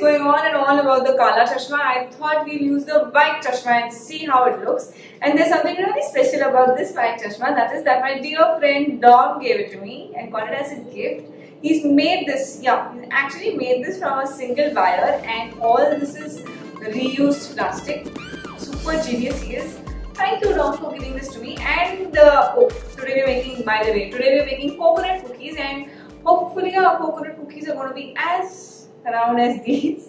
going on and on about the Kala Chashma, I thought we'll use the white Chashma and see how it looks. And there's something really special about this white Chashma. That is that my dear friend Dom gave it to me and got it as a gift. He's made this, he's actually made this from a single wire, and all this is reused plastic. Super genius he is. Thank you, Dom, for giving this to me. And today we're making, by the way, today we're making coconut cookies, and hopefully our coconut cookies are going to be as round as these.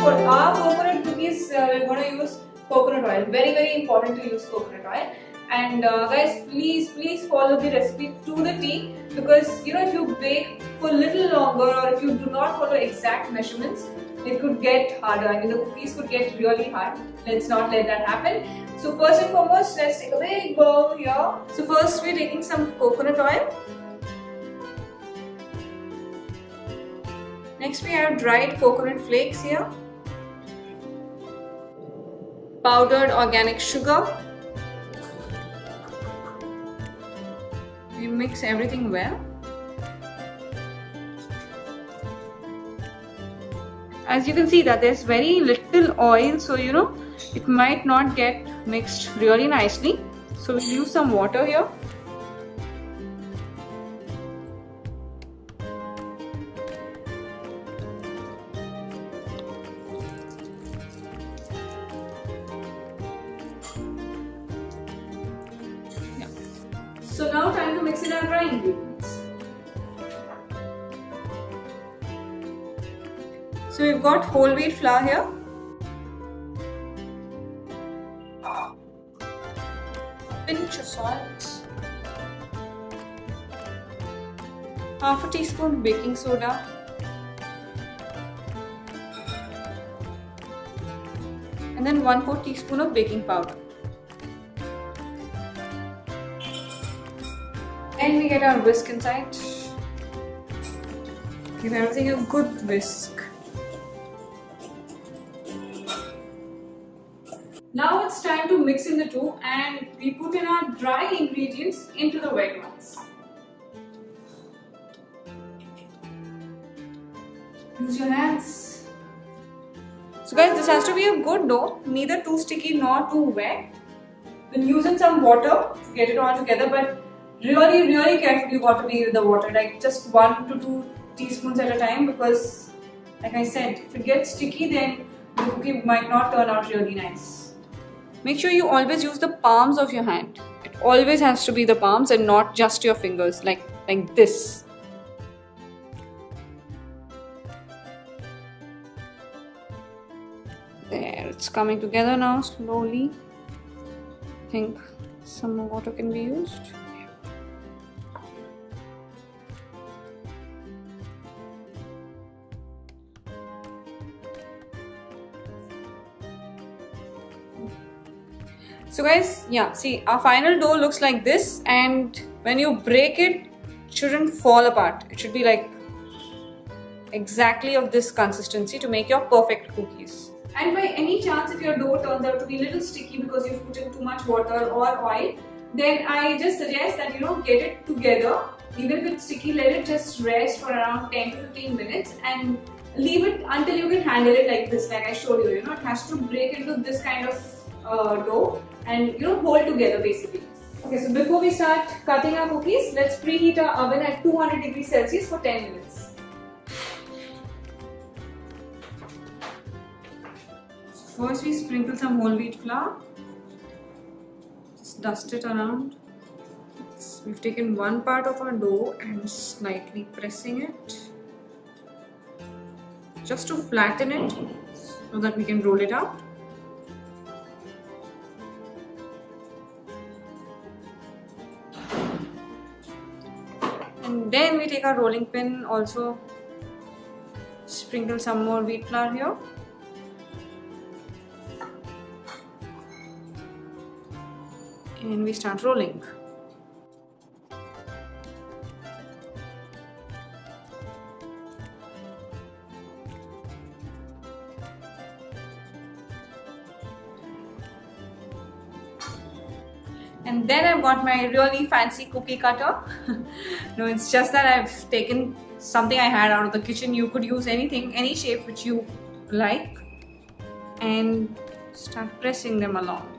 For our coconut cookies, we're going to use coconut oil. Very, very important to use coconut oil. And guys, please follow the recipe to the T, because you know, if you bake for a little longer or if you do not follow exact measurements, it could get harder. I mean, the cookies could get really hard. Let's not let that happen. So first and foremost, let's take a big bowl here. So first we're taking some coconut oil. Next we have dried coconut flakes here. Powdered organic sugar. We mix everything well. As you can see that there's very little oil, so you know it might not get mixed really nicely. So we'll use some water here. So now time to mix in our dry ingredients. So we've got whole wheat flour here. Pinch of salt. Half a teaspoon baking soda. And then 1/4 teaspoon of baking powder. And we get our whisk inside. Give everything a good whisk. Now it's time to mix in the two, and we put in our dry ingredients into the wet ones. Use your hands. So guys, this has to be a good dough, neither too sticky nor too wet. We'll use in some water to get it all together, but really carefully you got to be with the water, like just 1 to 2 teaspoons at a time, because like I said, if it gets sticky then the cookie might not turn out really nice. Make sure you always use the palms of your hand. It always has to be the palms and not just your fingers, like this. There, it's coming together now slowly. I think some more water can be used. So guys, yeah, see, our final dough looks like this, and when you break it, it shouldn't fall apart. It should be like exactly of this consistency to make your perfect cookies. And by any chance, if your dough turns out to be a little sticky because you've put in too much water or oil, then I just suggest that get it together. Even if it's sticky, let it just rest for around 10 to 15 minutes and leave it until you can handle it like this, like I showed you. It has to break into this kind of dough and hold together basically. Okay, so before we start cutting our cookies, let's preheat our oven at 200 degrees Celsius for 10 minutes. So first we sprinkle some whole wheat flour. Just dust it around. We've taken one part of our dough and slightly pressing it just to flatten it so that we can roll it out. And then we take our rolling pin, also sprinkle some more wheat flour here. And we start rolling. And then I've got my really fancy cookie cutter. No, it's just that I've taken something I had out of the kitchen. You could use anything, any shape which you like, and start pressing them along.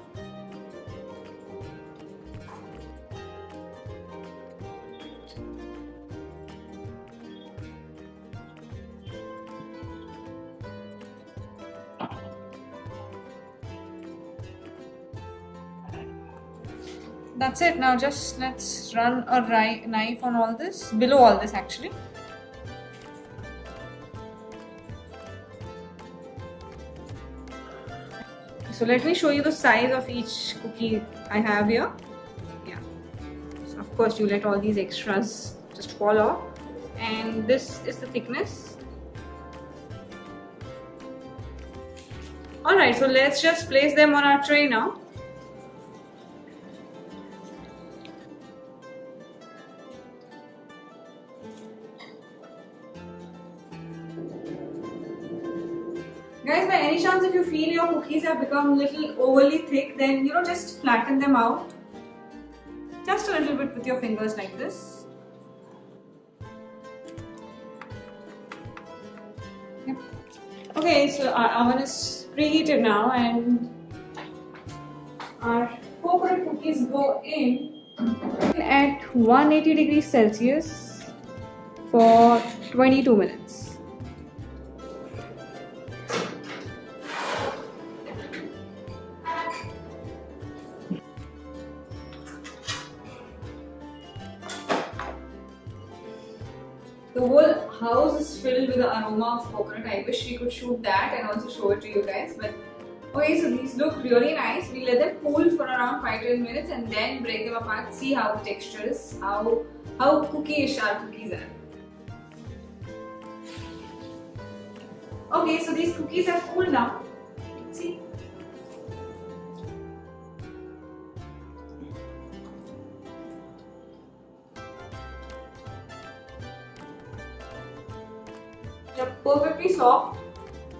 That's it. Now just let's run a knife on all this, below all this actually. So let me show you the size of each cookie I have here. Yeah. So of course you let all these extras just fall off. And this is the thickness. Alright, so let's just place them on our tray now. Guys, by any chance if you feel your cookies have become a little overly thick, then just flatten them out. Just a little bit with your fingers like this. Yep. Okay, so our oven is preheated now and our coconut cookies go in at 180 degrees Celsius for 22 minutes. The whole house is filled with the aroma of coconut. I wish we could shoot that and also show it to you guys. But okay, so these look really nice. We let them cool for around 5-10 minutes and then break them apart. See how the texture is, how cookie-ish our cookies are. Okay, so these cookies have cooled down. Let's see. They're perfectly soft,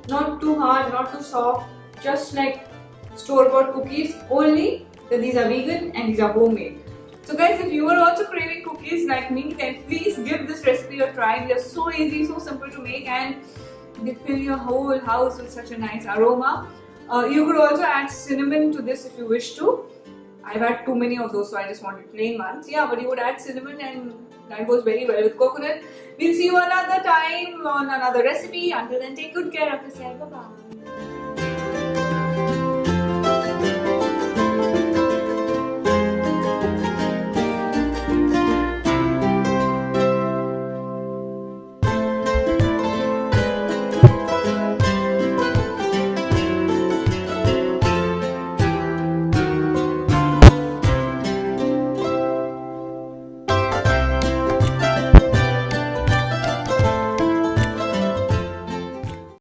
not too hard, not too soft, just like store-bought cookies, only that these are vegan and these are homemade. So guys, if you are also craving cookies like me, then please give this recipe a try. They are so easy, so simple to make, and they fill your whole house with such a nice aroma. You could also add cinnamon to this if you wish to. I've had too many of those, so I just wanted plain ones. Yeah, but you would add cinnamon and that goes very well with coconut. We'll see you another time on another recipe. Until then, take good care of yourself. Bye-bye.